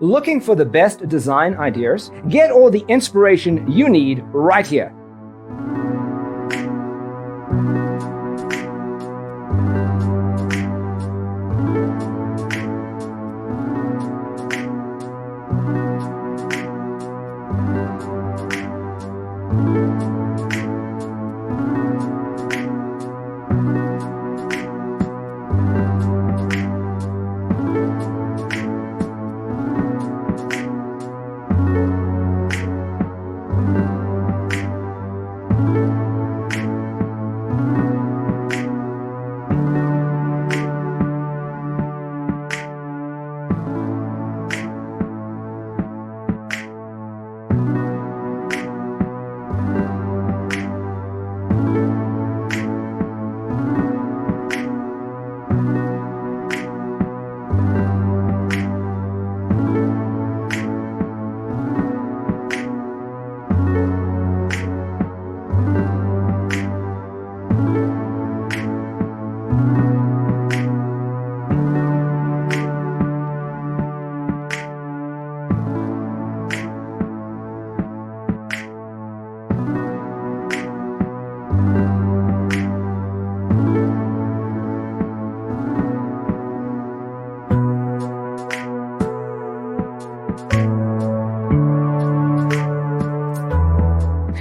Looking for the best design ideas? Get all the inspiration you need right here.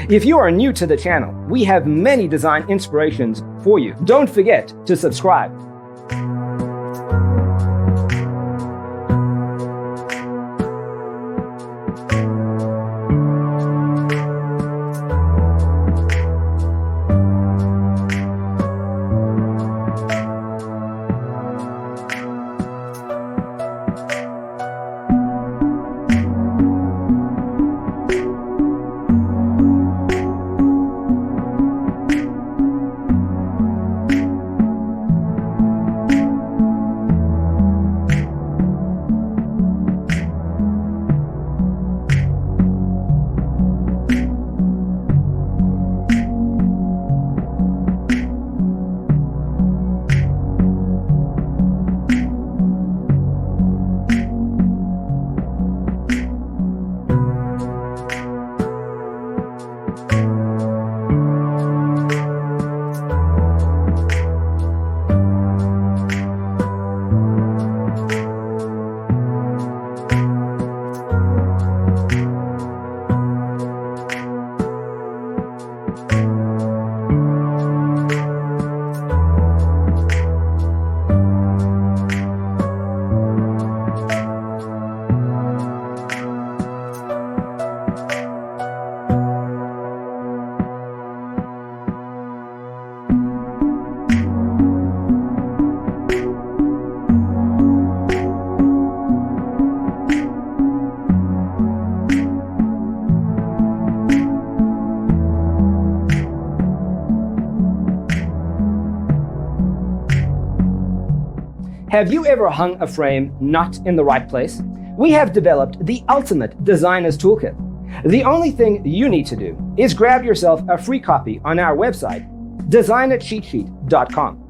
If you are new to the channel, we have many design inspirations for you. Don't forget to subscribe. Have you ever hung a frame not in the right place? We have developed the ultimate designer's toolkit. The only thing you need to do is grab yourself a free copy on our website, designitcheatsheet.com.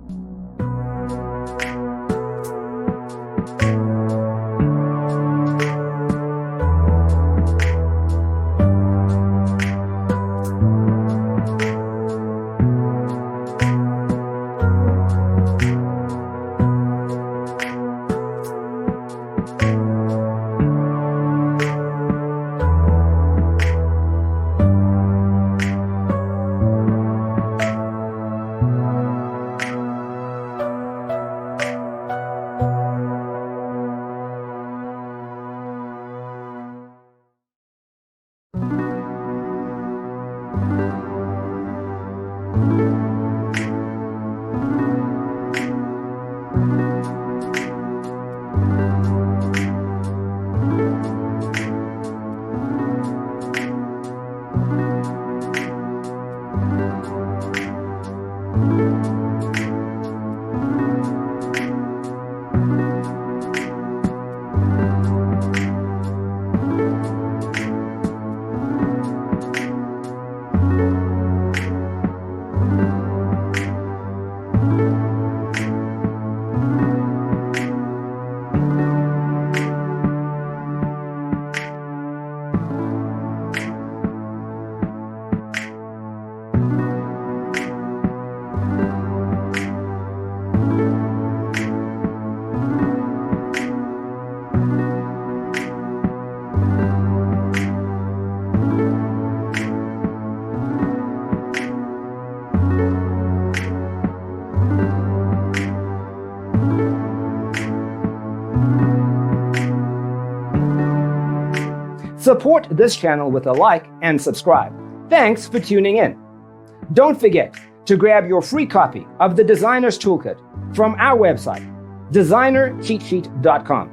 Support this channel with a like and subscribe. Thanks for tuning in. Don't forget to grab your free copy of the Designer's Toolkit from our website, designercheatsheet.com.